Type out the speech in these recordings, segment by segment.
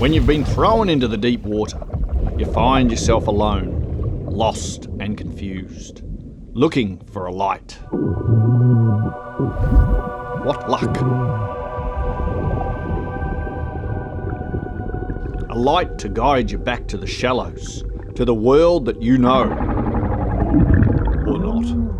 When you've been thrown into the deep water, you find yourself alone, lost and confused, looking for a light. What luck! A light to guide you back to the shallows, to the world that you know, or not.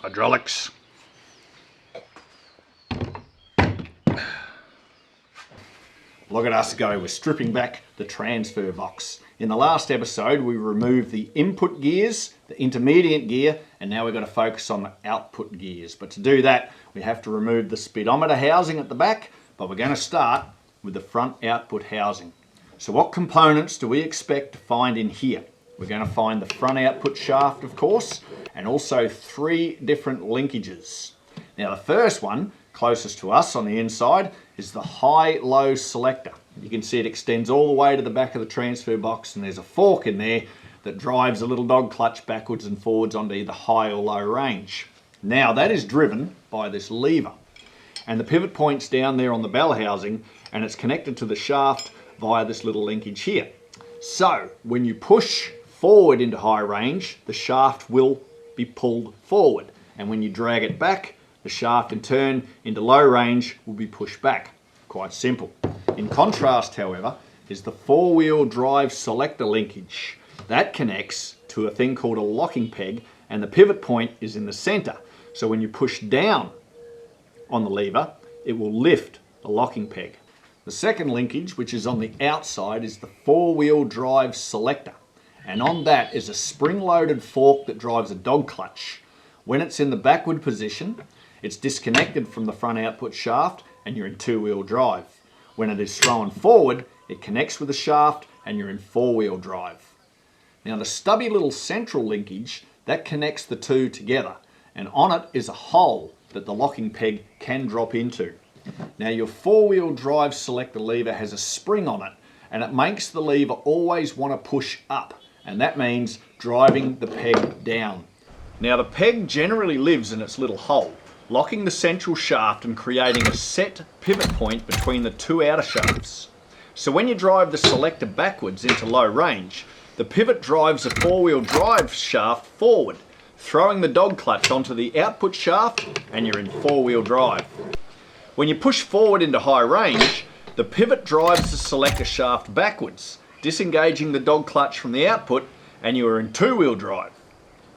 Hydraulics. Look at us go, we're stripping back the transfer box. In the last episode we removed the input gears, the intermediate gear, and now we've got to focus on the output gears. But to do that we have to remove the speedometer housing at the back, but we're going to start with the front output housing. So what components do we expect to find in here? We're going to find the front output shaft, of course, and also 3 different linkages. Now the first one, closest to us on the inside, is the high-low selector. You can see it extends all the way to the back of the transfer box, and there's a fork in there that drives a little dog clutch backwards and forwards onto either high or low range. Now that is driven by this lever, and the pivot point's down there on the bell housing, and it's connected to the shaft via this little linkage here. So when you push forward into high range, the shaft will be pulled forward, and when you drag it back, the shaft in turn into low range will be pushed back. Quite simple. In contrast, however, is the 4-wheel drive selector linkage. That connects to a thing called a locking peg, and the pivot point is in the center. So when you push down on the lever, it will lift the locking peg. The second linkage, which is on the outside, is the 4-wheel drive selector. And on that is a spring-loaded fork that drives a dog clutch. When it's in the backward position, it's disconnected from the front output shaft and you're in 2-wheel drive. When it is thrown forward, it connects with the shaft and you're in 4-wheel drive. Now the stubby little central linkage, that connects the two together, and on it is a hole that the locking peg can drop into. Now your four-wheel drive selector lever has a spring on it, and it makes the lever always want to push up, and that means driving the peg down. Now the peg generally lives in its little hole, locking the central shaft and creating a set pivot point between the two outer shafts. So when you drive the selector backwards into low range, the pivot drives the four-wheel drive shaft forward, throwing the dog clutch onto the output shaft, and you're in four-wheel drive. When you push forward into high range, the pivot drives the selector shaft backwards, disengaging the dog clutch from the output, and you are in two-wheel drive.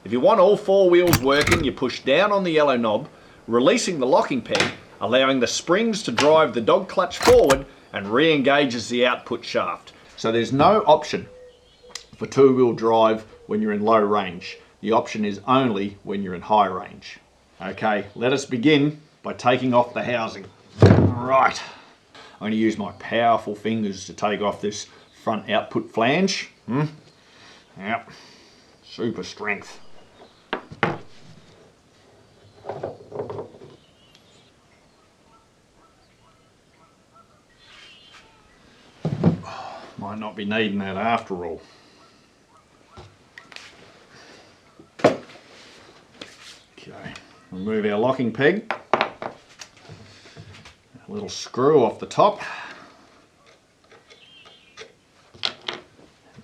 If you want all four wheels working, you push down on the yellow knob, releasing the locking peg, allowing the springs to drive the dog clutch forward and re-engages the output shaft. So there's no option for two-wheel drive when you're in low range. The option is only when you're in high range. Okay, let us begin by taking off the housing. Right, I'm going to use my powerful fingers to take off this front output flange. Yep, super strength. Might not be needing that after all. Okay, remove our locking peg. A little screw off the top.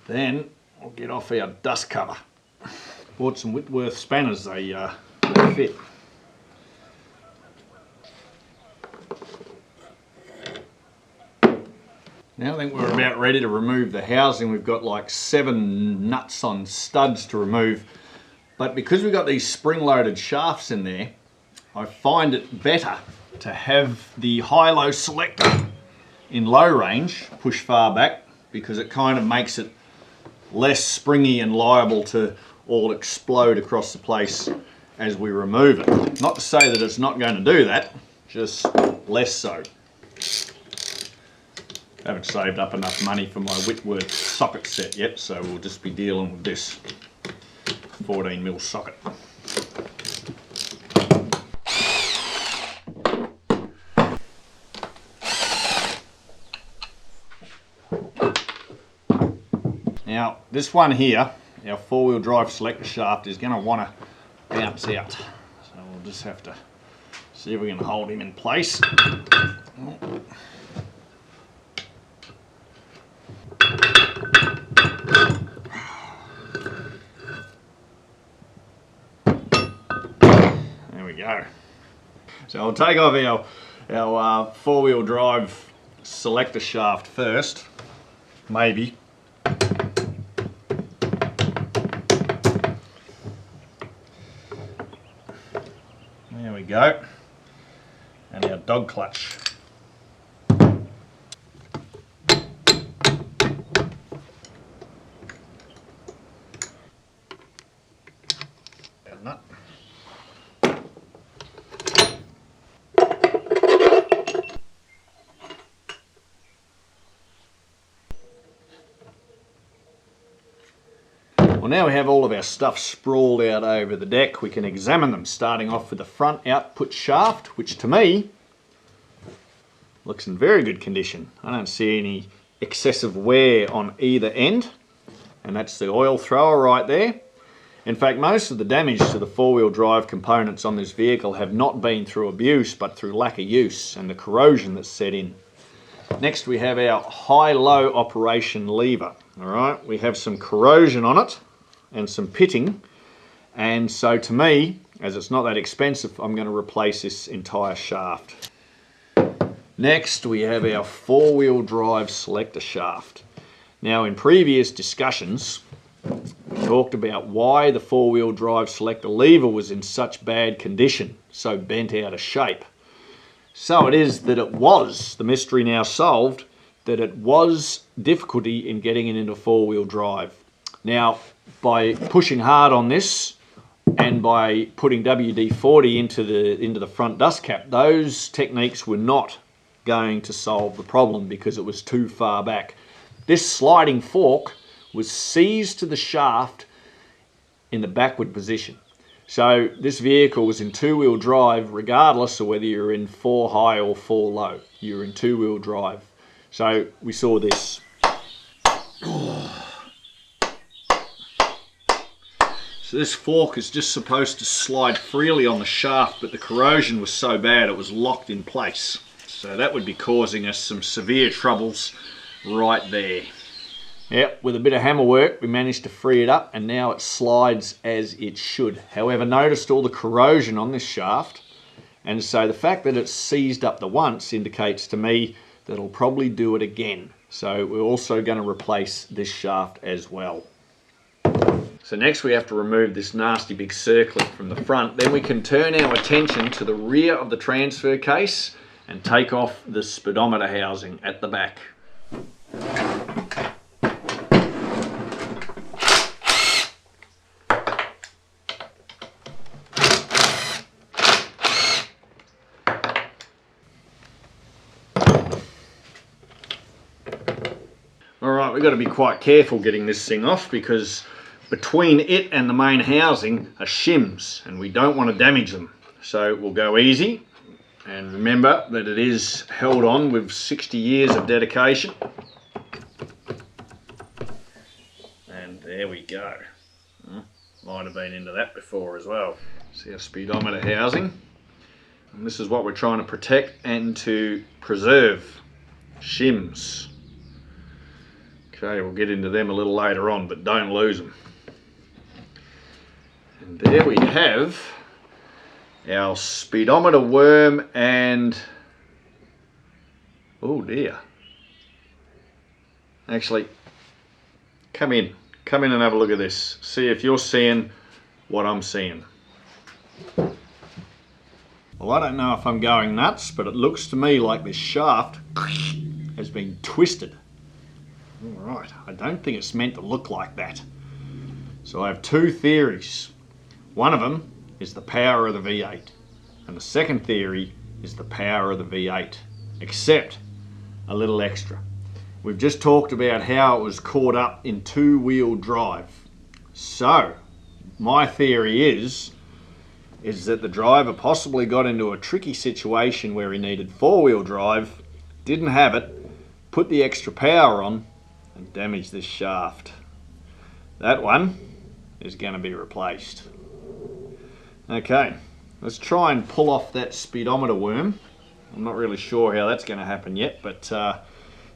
Then we'll get off our dust cover. Bought some Whitworth spanners, they fit. Now I think we're about ready to remove the housing. We've got like 7 nuts on studs to remove, but because we've got these spring-loaded shafts in there, I find it better to have the high-low selector in low range, push far back, because it kind of makes it less springy and liable to all explode across the place as we remove it. Not to say that it's not going to do that, just less so. I haven't saved up enough money for my Whitworth socket set yet, so we'll just be dealing with this 14mm socket. Now, this one here, our four-wheel drive selector shaft, is going to want to bounce out. So we'll just have to see if we can hold him in place. There we go. So I'll take off our four-wheel drive selector shaft first, maybe. There we go. And our dog clutch. Nut. Well, now we have all of our stuff sprawled out over the deck, we can examine them, starting off with the front output shaft, which to me looks in very good condition. I don't see any excessive wear on either end, and that's the oil thrower right there. In fact, most of the damage to the four-wheel drive components on this vehicle have not been through abuse, but through lack of use and the corrosion that's set in. Next, we have our high-low operation lever. All right, we have some corrosion on it and some pitting, and so to me, as it's not that expensive, I'm going to replace this entire shaft. Next, we have our four-wheel drive selector shaft. Now, in previous discussions, we talked about why the four-wheel drive selector lever was in such bad condition, so bent out of shape. So it is that it was, the mystery now solved, that it was difficulty in getting it into four-wheel drive. Now, by pushing hard on this and by putting WD-40 into the front dust cap, those techniques were not going to solve the problem because it was too far back. This sliding fork was seized to the shaft in the backward position. So this vehicle was in two-wheel drive regardless of whether you're in 4 high or 4 low. You're in two-wheel drive. So we saw this. So this fork is just supposed to slide freely on the shaft, but the corrosion was so bad it was locked in place. So that would be causing us some severe troubles right there. Yep, with a bit of hammer work we managed to free it up and now it slides as it should. However, noticed all the corrosion on this shaft, and so the fact that it's seized up the once indicates to me that it'll probably do it again. So we're also going to replace this shaft as well. So next we have to remove this nasty big circlip from the front. Then we can turn our attention to the rear of the transfer case and take off the speedometer housing at the back. Alright, we've got to be quite careful getting this thing off because between it and the main housing are shims and we don't want to damage them. So we'll go easy and remember that it is held on with 60 years of dedication. And there we go. Might have been into that before as well. See our speedometer housing. And this is what we're trying to protect and to preserve. Shims. Okay, we'll get into them a little later on, but don't lose them. And there we have our speedometer worm and, oh dear. Actually, come in and have a look at this. See if you're seeing what I'm seeing. Well, I don't know if I'm going nuts, but it looks to me like this shaft has been twisted. All right, I don't think it's meant to look like that. So I have two theories. One of them is the power of the V8, and the second theory is the power of the V8, except a little extra. We've just talked about how it was caught up in two-wheel drive. So my theory is that the driver possibly got into a tricky situation where he needed four-wheel drive, didn't have it, put the extra power on, and damaged this shaft. That one is going to be replaced. Okay, let's try and pull off that speedometer worm. I'm not really sure how that's going to happen yet, but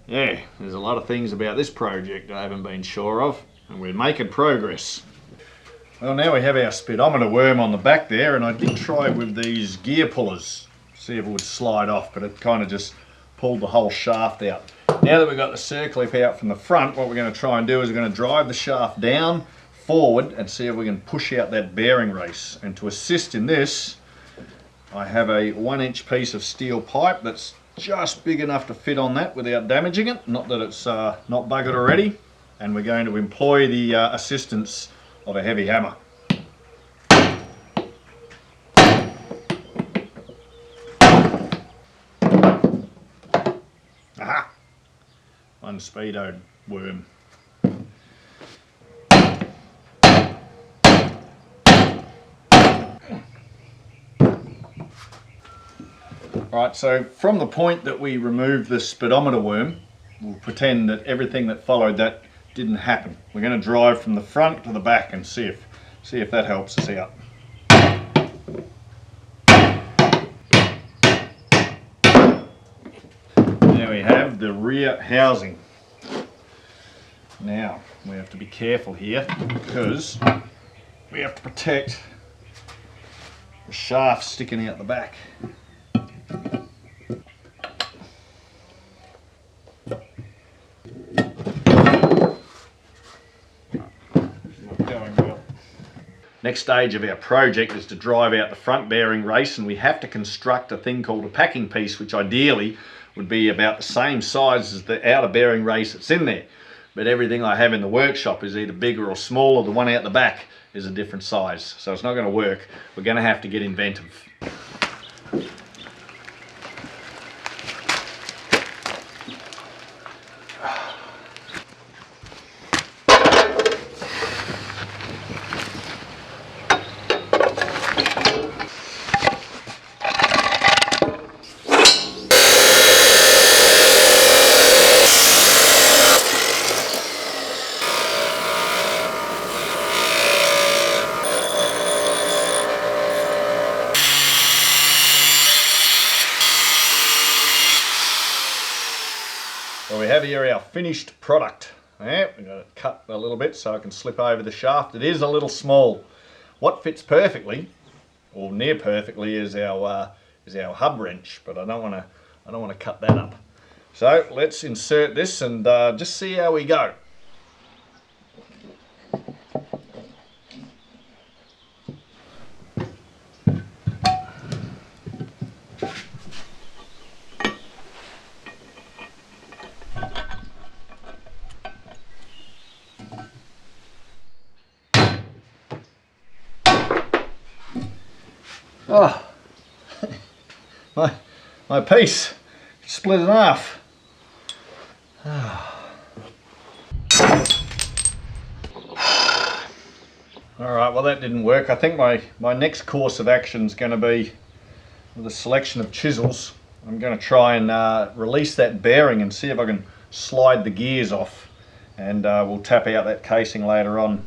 yeah, there's a lot of things about this project I haven't been sure of, and we're making progress. Well, now we have our speedometer worm on the back there, and I did try with these gear pullers, see if it would slide off, but it kind of just pulled the whole shaft out. Now that we've got the circlip out from the front, what we're going to try and do is we're going to drive the shaft down, forward, and see if we can push out that bearing race. And to assist in this, I have a 1-inch piece of steel pipe that's just big enough to fit on that without damaging it. Not that it's not buggered already. And we're going to employ the assistance of a heavy hammer. Aha! One speedo worm. Right, so from the point that we removed the speedometer worm, we'll pretend that everything that followed that didn't happen. We're going to drive from the front to the back and see if that helps us out. There we have the rear housing. Now we have to be careful here because we have to protect the shaft sticking out the back. Next stage of our project is to drive out the front bearing race, and we have to construct a thing called a packing piece, which ideally would be about the same size as the outer bearing race that's in there. But everything I have in the workshop is either bigger or smaller. The one out the back is a different size, so it's not going to work. We're going to have to get inventive. have here our finished product. Yeah, we've got it cut a little bit so I can slip over the shaft. It is a little small. What fits perfectly, or near perfectly, is our hub wrench, but I don't want to cut that up. So let's insert this and just see how we go. Oh, my piece split in half. Alright, well that didn't work. I think my next course of action is going to be with a selection of chisels. I'm going to try and release that bearing and see if I can slide the gears off, and we'll tap out that casing later on.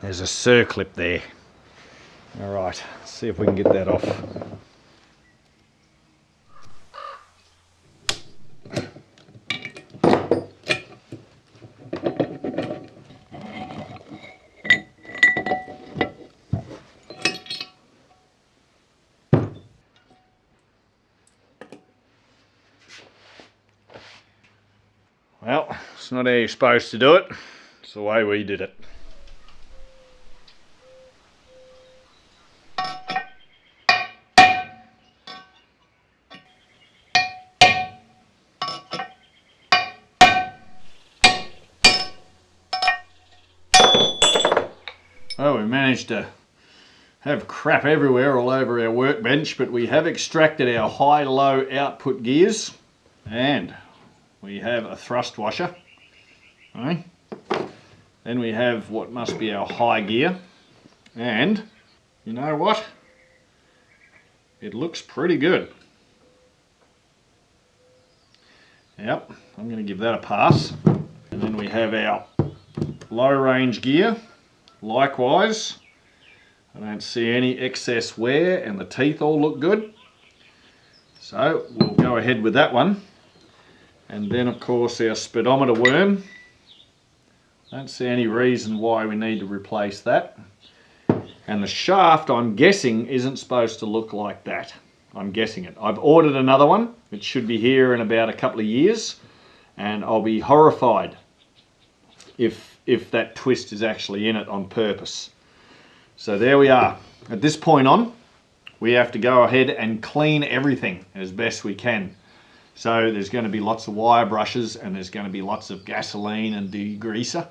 There's a circlip there. Alright, let's see if we can get that off. Well, it's not how you're supposed to do it. It's the way we did it. Well, we managed to have crap everywhere all over our workbench, but we have extracted our high-low output gears, and we have a thrust washer. Okay. Then we have what must be our high gear, and you know what? It looks pretty good. Yep, I'm going to give that a pass. And then we have our low range gear. Likewise, I don't see any excess wear and the teeth all look good. So we'll go ahead with that one. And then of course our speedometer worm. Don't see any reason why we need to replace that. And the shaft, I'm guessing, isn't supposed to look like that. I'm guessing it. I've ordered another one. It should be here in about a couple of years. And I'll be horrified if that twist is actually in it on purpose. So there we are. At this point on, we have to go ahead and clean everything as best we can. So there's going to be lots of wire brushes, and there's going to be lots of gasoline and degreaser.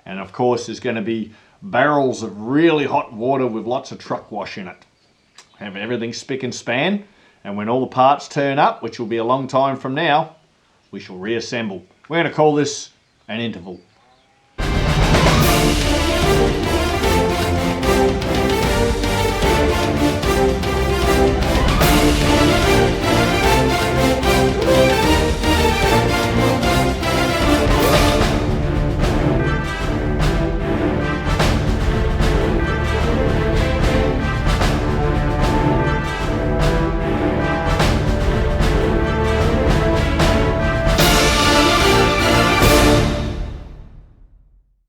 And of course there's going to be barrels of really hot water with lots of truck wash in it. Have everything spick and span, and when all the parts turn up, which will be a long time from now, we shall reassemble. We're going to call this an interval.